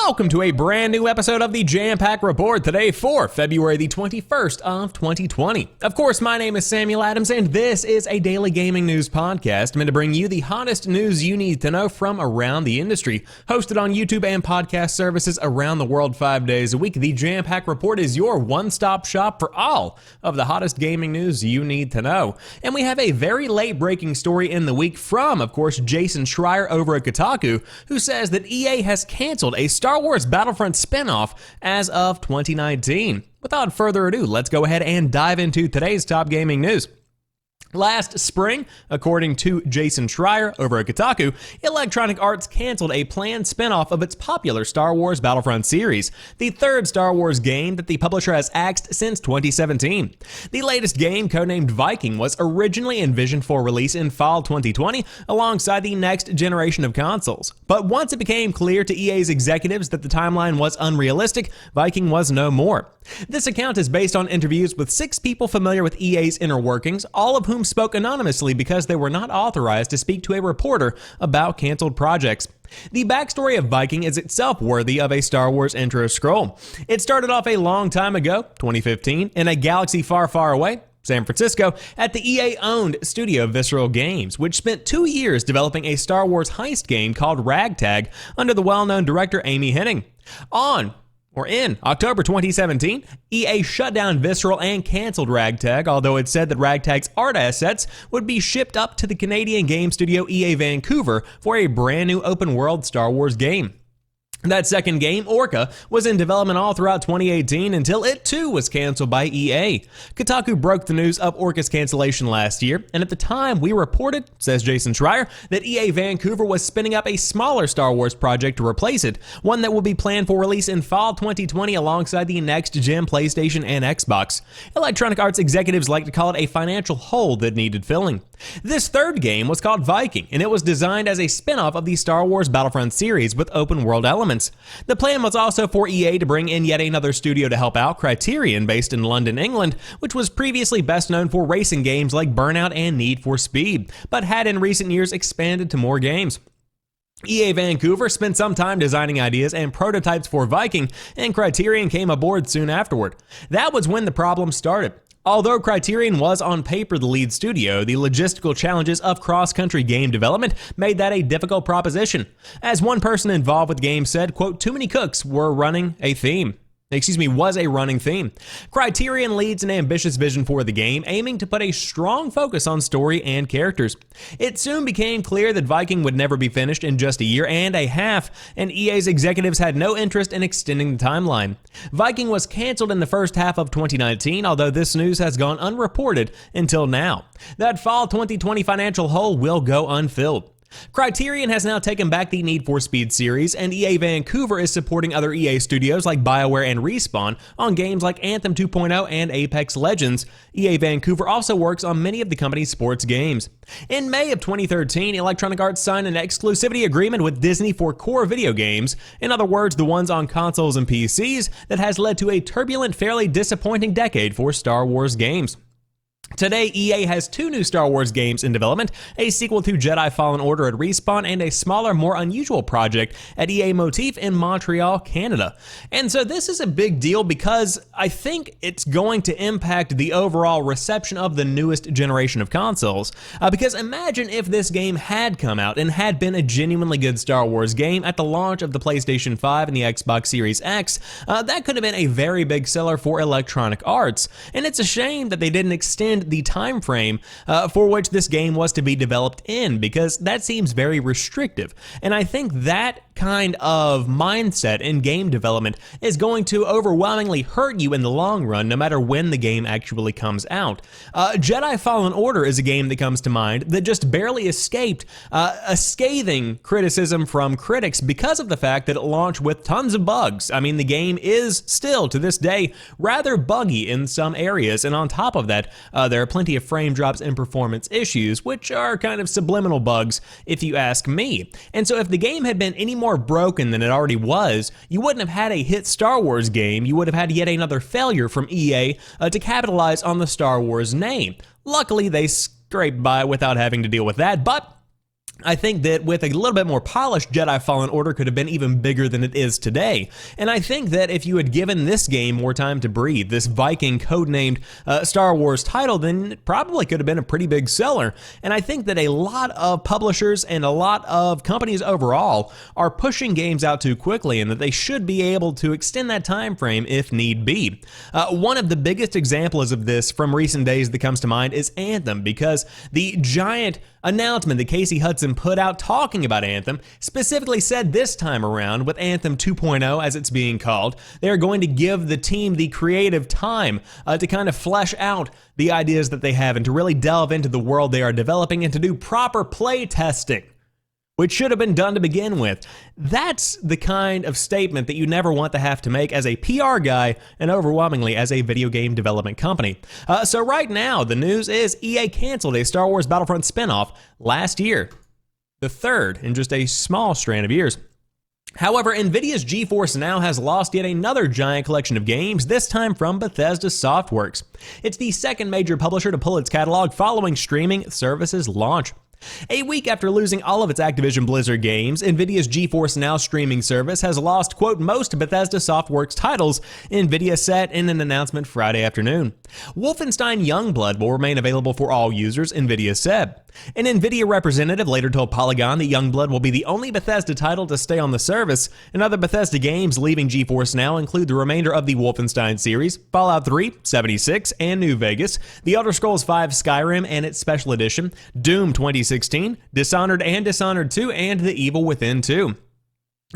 Welcome to a brand new episode of the Jampack Report today for February the 21st of 2020. Of course, my name is Samuel Adams and this is a daily gaming news podcast meant to bring you the hottest news you need to know from around the industry. Hosted on YouTube and podcast services around the world 5 days a week, the Jampack Report is your one-stop shop for all of the hottest gaming news you need to know. And we have a very late breaking story in the week from, of course, Jason Schreier over at Kotaku, who says that EA has canceled a Star Wars Battlefront spinoff as of 2019. Without further ado, let's go ahead and dive into today's top gaming news. Last spring, according to Jason Schreier over at Kotaku, Electronic Arts canceled a planned spin-off of its popular Star Wars Battlefront series, the third Star Wars game that the publisher has axed since 2017. The latest game, codenamed Viking, was originally envisioned for release in fall 2020 alongside the next generation of consoles. But once it became clear to EA's executives that the timeline was unrealistic, Viking was no more. This account is based on interviews with 6 people familiar with EA's inner workings, all of whom spoke anonymously because they were not authorized to speak to a reporter about canceled projects. The backstory of Viking is itself worthy of a Star Wars intro scroll. It started off a long time ago, 2015, in a galaxy far, far away, San Francisco, at the EA-owned studio Visceral Games, which spent 2 years developing a Star Wars heist game called Ragtag under the well-known director Amy Hennig. In October 2017, EA shut down Visceral and canceled Ragtag, although it said that Ragtag's art assets would be shipped up to the Canadian game studio EA Vancouver for a brand new open-world Star Wars game. That second game, Orca, was in development all throughout 2018 until it too was canceled by EA. Kotaku broke the news of Orca's cancellation last year, and at the time we reported, says Jason Schreier, that EA Vancouver was spinning up a smaller Star Wars project to replace it, one that will be planned for release in fall 2020 alongside the next-gen PlayStation and Xbox. Electronic Arts executives like to call it a financial hole that needed filling. This third game was called Viking, and it was designed as a spin-off of the Star Wars Battlefront series with open-world elements. The plan was also for EA to bring in yet another studio to help out, Criterion, based in London, England, which was previously best known for racing games like Burnout and Need for Speed, but had in recent years expanded to more games. EA Vancouver spent some time designing ideas and prototypes for Viking, and Criterion came aboard soon afterward. That was when the problem started. Although Criterion was on paper the lead studio, the logistical challenges of cross-country game development made that a difficult proposition. As one person involved with the game said, quote, "Too many cooks was a running theme. Criterion leads an ambitious vision for the game, aiming to put a strong focus on story and characters. It soon became clear that Viking would never be finished in just a year and a half, and EA's executives had no interest in extending the timeline. Viking was canceled in the first half of 2019, although this news has gone unreported until now. That fall 2020 financial hole will go unfilled. Criterion has now taken back the Need for Speed series, and EA Vancouver is supporting other EA studios like BioWare and Respawn on games like Anthem 2.0 and Apex Legends. EA Vancouver also works on many of the company's sports games. In May of 2013, Electronic Arts signed an exclusivity agreement with Disney for core video games, in other words, the ones on consoles and PCs, that has led to a turbulent, fairly disappointing decade for Star Wars games. Today, EA has 2 new Star Wars games in development, a sequel to Jedi Fallen Order at Respawn, and a smaller, more unusual project at EA Motif in Montreal, Canada. And so this is a big deal because I think it's going to impact the overall reception of the newest generation of consoles. Because imagine if this game had come out and had been a genuinely good Star Wars game at the launch of the PlayStation 5 and the Xbox Series X. That could have been a very big seller for Electronic Arts. And it's a shame that they didn't extend the time frame for which this game was to be developed in, because that seems very restrictive. And I think that kind of mindset in game development is going to overwhelmingly hurt you in the long run, no matter when the game actually comes out. Jedi Fallen Order is a game that comes to mind that just barely escaped a scathing criticism from critics because of the fact that it launched with tons of bugs. I mean, the game is still, to this day, rather buggy in some areas, and on top of that, there are plenty of frame drops and performance issues, which are kind of subliminal bugs, if you ask me. And so if the game had been any more broken than it already was, you wouldn't have had a hit Star Wars game, you would have had yet another failure from EA to capitalize on the Star Wars name. Luckily, they scraped by without having to deal with that, but I think that with a little bit more polished, Jedi Fallen Order could have been even bigger than it is today. And I think that if you had given this game more time to breathe, this Viking codenamed Star Wars title, then it probably could have been a pretty big seller. And I think that a lot of publishers and a lot of companies overall are pushing games out too quickly, and that they should be able to extend that time frame if need be. One of the biggest examples of this from recent days that comes to mind is Anthem, because the giant announcement that Casey Hudson put out talking about Anthem specifically said this time around, with Anthem 2.0 as it's being called, they are going to give the team the creative time to kind of flesh out the ideas that they have and to really delve into the world they are developing and to do proper play testing, which should have been done to begin with. That's the kind of statement that you never want to have to make as a PR guy and overwhelmingly as a video game development company. So right now, the news is EA canceled a Star Wars Battlefront spinoff last year, the third in just a small strand of years. However, Nvidia's GeForce now has lost yet another giant collection of games, this time from Bethesda Softworks. It's the second major publisher to pull its catalog following streaming services launch. A week after losing all of its Activision Blizzard games, Nvidia's GeForce Now streaming service has lost, quote, most Bethesda Softworks titles, Nvidia said in an announcement Friday afternoon. Wolfenstein Youngblood will remain available for all users, Nvidia said. An Nvidia representative later told Polygon that Youngblood will be the only Bethesda title to stay on the service, and other Bethesda games leaving GeForce Now include the remainder of the Wolfenstein series, Fallout 3, 76, and New Vegas, The Elder Scrolls V Skyrim and its Special Edition, Doom 2016, Dishonored and Dishonored 2, and The Evil Within 2.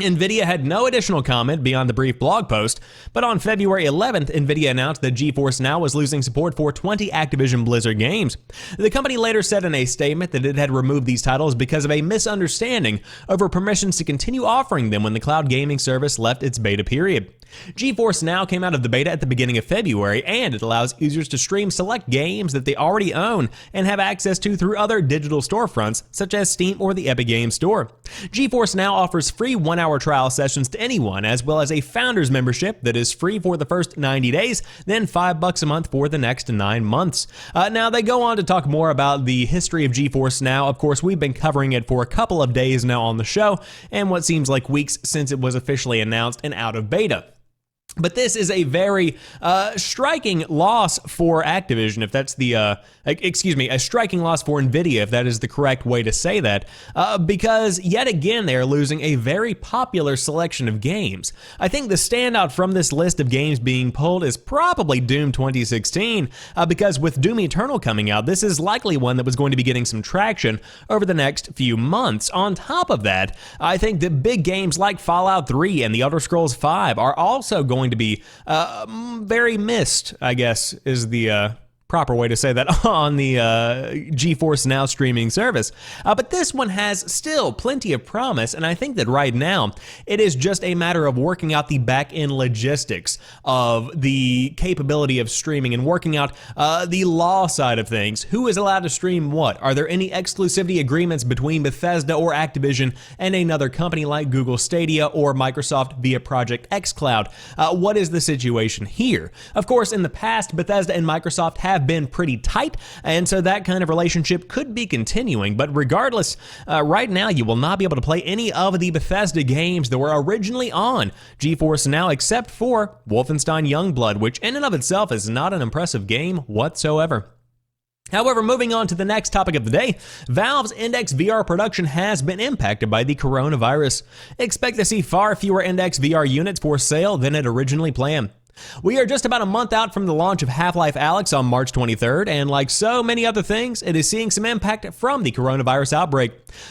Nvidia had no additional comment beyond the brief blog post, but on February 11th, Nvidia announced that GeForce Now was losing support for 20 Activision Blizzard games. The company later said in a statement that it had removed these titles because of a misunderstanding over permissions to continue offering them when the cloud gaming service left its beta period. GeForce Now came out of the beta at the beginning of February, and it allows users to stream select games that they already own and have access to through other digital storefronts such as Steam or the Epic Games Store. GeForce Now offers free 1-hour trial sessions to anyone, as well as a founder's membership that is free for the first 90 days, then $5 a month for the next 9 months. Now, they go on to talk more about the history of GeForce Now. Of course, we've been covering it for a couple of days now on the show, and what seems like weeks since it was officially announced and out of beta. But this is a very striking loss for Activision, if that's the, a striking loss for Nvidia, if that is the correct way to say that, because yet again they are losing a very popular selection of games. I think the standout from this list of games being pulled is probably Doom 2016, because with Doom Eternal coming out, this is likely one that was going to be getting some traction over the next few months. On top of that, I think that big games like Fallout 3 and The Elder Scrolls V are also going to be very missed, I guess, is the proper way to say that on the GeForce Now streaming service. But this one has still plenty of promise, and I think that right now it is just a matter of working out the back-end logistics of the capability of streaming and working out the law side of things. Who is allowed to stream what? Are there any exclusivity agreements between Bethesda or Activision and another company like Google Stadia or Microsoft via Project xCloud? What is the situation here? Of course, in the past, Bethesda and Microsoft have been pretty tight, and so that kind of relationship could be continuing, but regardless, right now you will not be able to play any of the Bethesda games that were originally on GeForce Now except for Wolfenstein Youngblood, which in and of itself is not an impressive game whatsoever. However, moving on to the next topic of the day, Valve's Index VR production has been impacted by the coronavirus. Expect to see far fewer Index VR units for sale than it originally planned. We are just about a month out from the launch of Half-Life Alyx on March 23rd, and like so many other things, it is seeing some impact from the coronavirus outbreak.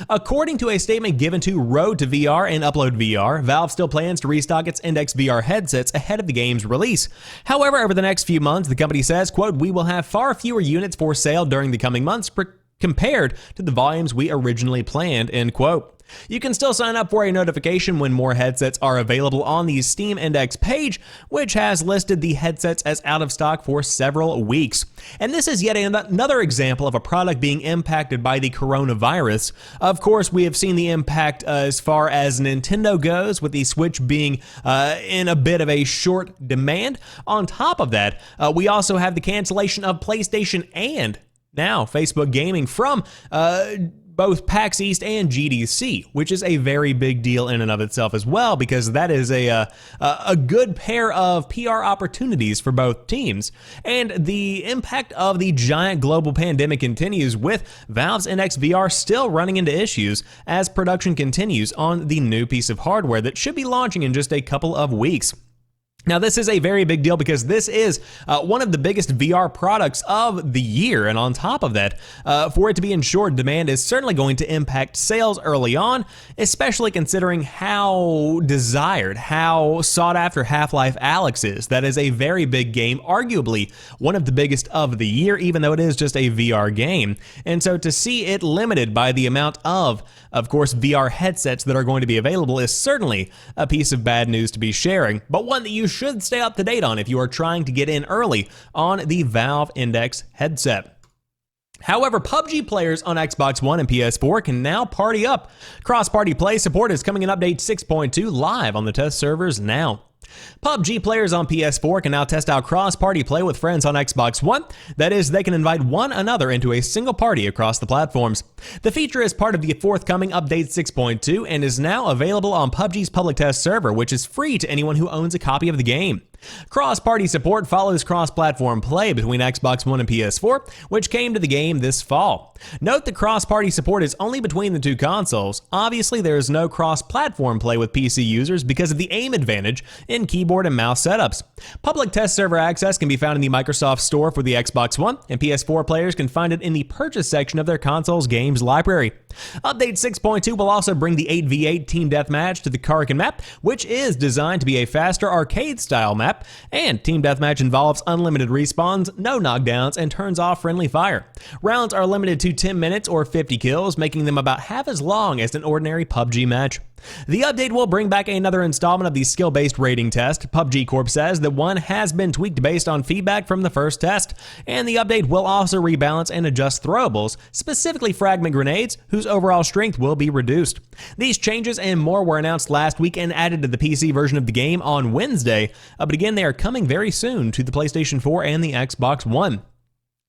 According to a statement given to Road to VR and Upload VR, Valve still plans to restock its Index VR headsets ahead of the game's release. However, over the next few months, the company says, quote, "We will have far fewer units for sale during the coming months compared to the volumes we originally planned," end quote. You can still sign up for a notification when more headsets are available on the Steam Index page, which has listed the headsets as out of stock for several weeks. And this is yet another example of a product being impacted by the coronavirus. Of course, we have seen the impact as far as Nintendo goes, with the Switch being in a bit of a short demand. On top of that, we also have the cancellation of PlayStation and now Facebook Gaming from both PAX East and GDC, which is a very big deal in and of itself as well, because that is a good pair of PR opportunities for both teams. And the impact of the giant global pandemic continues, with Valve's NX VR still running into issues as production continues on the new piece of hardware that should be launching in just a couple of weeks. Now, this is a very big deal because this is one of the biggest VR products of the year, and on top of that, for it to be in short demand is certainly going to impact sales early on, especially considering how desired, how sought after Half-Life Alyx is. That is a very big game, arguably one of the biggest of the year, even though it is just a VR game. And so to see it limited by the amount of course, VR headsets that are going to be available is certainly a piece of bad news to be sharing, but one that you should stay up to date on if you are trying to get in early on the Valve Index headset. However, PubG players on Xbox One and PS4 can now party up. Cross-party play support is coming in update 6.2 live on the test servers now. PubG players on PS4 can now test out cross-party play with friends on Xbox One. That is, they can invite one another into a single party across the platforms. The feature is part of the forthcoming update 6.2 and is now available on PubG's public test server, which is free to anyone who owns a copy of the game. Cross-party support follows cross-platform play between Xbox One and PS4, which came to the game this fall. Note that cross-party support is only between the two consoles. Obviously, there is no cross-platform play with PC users because of the aim advantage in keyboard and mouse setups. Public test server access can be found in the Microsoft Store for the Xbox One, and PS4 players can find it in the purchase section of their console's games library. Update 6.2 will also bring the 8v8 team deathmatch to the Karakin map, which is designed to be a faster arcade-style map, and team deathmatch involves unlimited respawns, no knockdowns, and turns off friendly fire. Rounds are limited to 10 minutes or 50 kills, making them about half as long as an ordinary PUBG match. The update will bring back another installment of the skill-based rating test. PUBG Corp says that one has been tweaked based on feedback from the first test, and the update will also rebalance and adjust throwables, specifically fragment grenades, whose overall strength will be reduced. These changes and more were announced last week and added to the PC version of the game on Wednesday, but again, they are coming very soon to the PlayStation 4 and the Xbox One.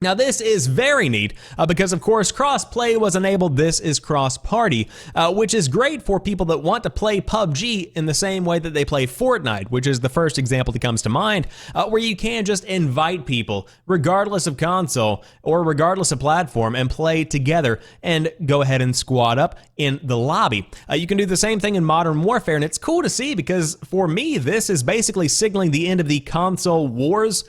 Now, this is very neat because, of course, cross-play was enabled. This is cross-party, which is great for people that want to play PUBG in the same way that they play Fortnite, which is the first example that comes to mind, where you can just invite people, regardless of console or regardless of platform, and play together and go ahead and squad up in the lobby. You can do the same thing in Modern Warfare, and it's cool to see because, for me, this is basically signaling the end of the console wars,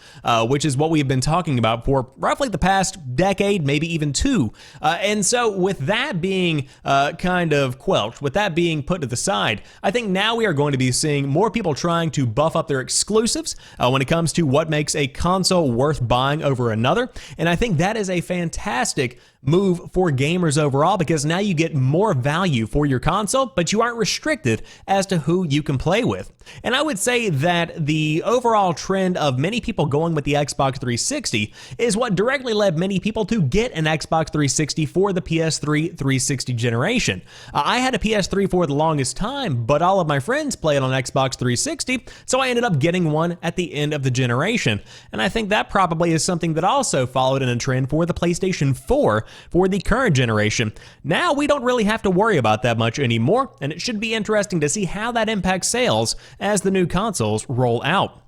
which is what we've been talking about for roughly the past decade, maybe even two. And so with that being kind of quelched, with that being put to the side, I think now we are going to be seeing more people trying to buff up their exclusives when it comes to what makes a console worth buying over another. And I think that is a fantastic move for gamers overall, because now you get more value for your console, but you aren't restricted as to who you can play with. And I would say that the overall trend of many people going with the Xbox 360 is what directly led many people to get an Xbox 360 for the PS3 360 generation. I had a PS3 for the longest time, but all of my friends played on Xbox 360, so I ended up getting one at the end of the generation. And I think that probably is something that also followed in a trend for the PlayStation 4 for the current generation. Now we don't really have to worry about that much anymore, and it should be interesting to see how that impacts sales as the new consoles roll out.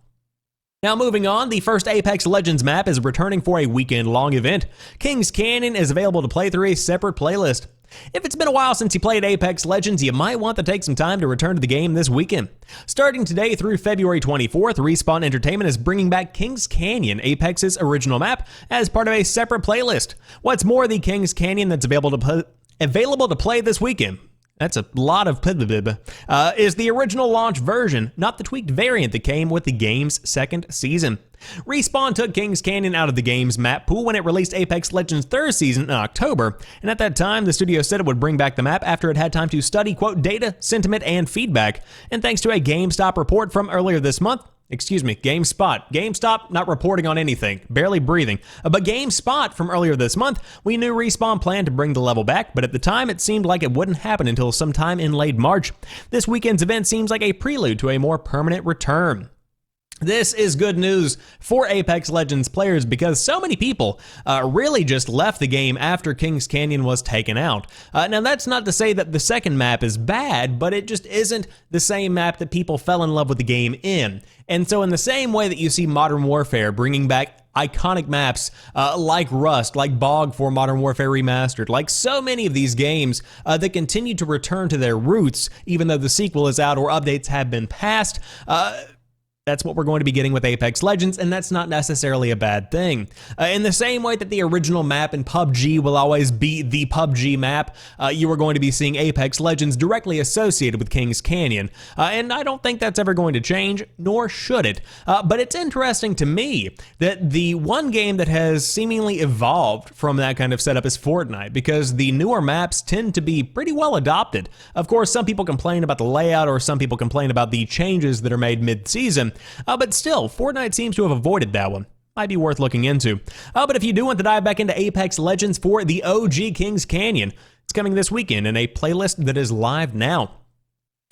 Now moving on, the first Apex Legends map is returning for a weekend-long event. Kings Canyon is available to play through a separate playlist. If it's been a while since you played Apex Legends, you might want to take some time to return to the game this weekend. Starting today through February 24th, Respawn Entertainment is bringing back Kings Canyon, Apex's original map, as part of a separate playlist. What's more, the Kings Canyon that's available to play this weekend, that's a lot of is the original launch version, not the tweaked variant that came with the game's second season. Respawn took Kings Canyon out of the game's map pool when it released Apex Legends' third season in October, and at that time, the studio said it would bring back the map after it had time to study, quote, data, sentiment, and feedback. And thanks to a GameStop report from earlier this month, GameStop not reporting on anything, barely breathing. But GameSpot from earlier this month, we knew Respawn planned to bring the level back, but at the time it seemed like it wouldn't happen until sometime in late March. This weekend's event seems like a prelude to a more permanent return. This is good news for Apex Legends players because so many people really just left the game after Kings Canyon was taken out. Now that's not to say that the second map is bad, but it just isn't the same map that people fell in love with the game in. And so in the same way that you see Modern Warfare bringing back iconic maps like Rust, like Bog for Modern Warfare Remastered, like so many of these games that continue to return to their roots even though the sequel is out or updates have been passed, that's what we're going to be getting with Apex Legends, and that's not necessarily a bad thing. In the same way that the original map in PubG will always be the PubG map, you are going to be seeing Apex Legends directly associated with Kings Canyon. And I don't think that's ever going to change, nor should it. But it's interesting to me that the one game that has seemingly evolved from that kind of setup is Fortnite, because the newer maps tend to be pretty well adopted. Of course, some people complain about the layout, or some people complain about the changes that are made mid-season. But still, Fortnite seems to have avoided that one. Might be worth looking into. But if you do want to dive back into Apex Legends for the OG Kings Canyon, it's coming this weekend in a playlist that is live now.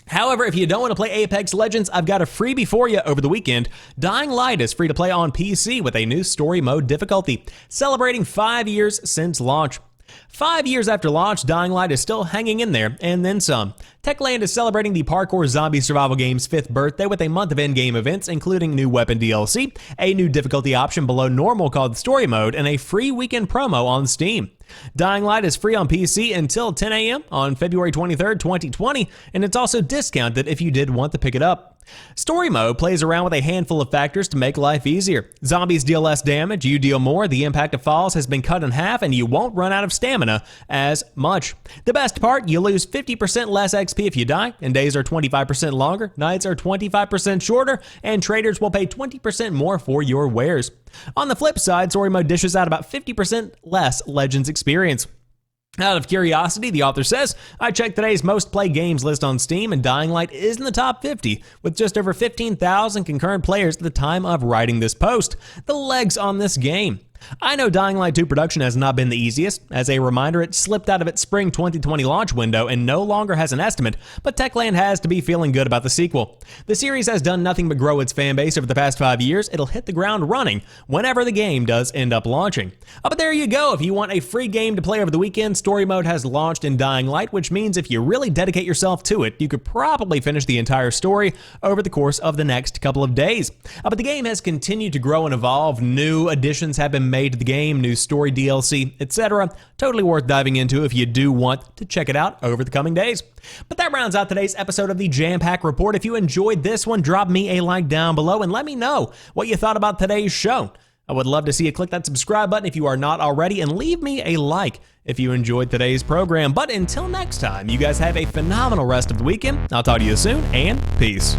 However, if you don't want to play Apex Legends, I've got a freebie for you over the weekend. Dying Light is free to play on PC with a new story mode difficulty, celebrating 5 years since launch. 5 years after launch, Dying Light is still hanging in there, and then some. Techland is celebrating the parkour zombie survival game's 5th birthday with a month of in-game events, including new weapon DLC, a new difficulty option below normal called Story Mode, and a free weekend promo on Steam. Dying Light is free on PC until 10 a.m. on February 23rd, 2020, and it's also discounted if you did want to pick it up. Story Mode plays around with a handful of factors to make life easier. Zombies deal less damage, you deal more, the impact of falls has been cut in half, and you won't run out of stamina as much. The best part, you lose 50% less XP if you die, and days are 25% longer, nights are 25% shorter, and traders will pay 20% more for your wares. On the flip side, Story Mode dishes out about 50% less Legends experience. Out of curiosity, the author says, I checked today's most played games list on Steam, and Dying Light is in the top 50, with just over 15,000 concurrent players at the time of writing this post. The legs on this game. I know Dying Light 2 production has not been the easiest. As a reminder, it slipped out of its spring 2020 launch window and no longer has an estimate, but Techland has to be feeling good about the sequel. The series has done nothing but grow its fan base over the past 5 years. It'll hit the ground running whenever the game does end up launching. But there you go. If you want a free game to play over the weekend, Story Mode has launched in Dying Light, which means if you really dedicate yourself to it, you could probably finish the entire story over the course of the next couple of days. But the game has continued to grow and evolve. New additions have been made to the game, new story DLC, etc. Totally worth diving into if you do want to check it out over the coming days. But that rounds out today's episode of the Jampack Report. If you enjoyed this one, drop me a like down below and let me know what you thought about today's show. I would love to see you click that subscribe button if you are not already, and leave me a like if you enjoyed today's program. But until next time, you guys have a phenomenal rest of the weekend. I'll talk to you soon, and peace.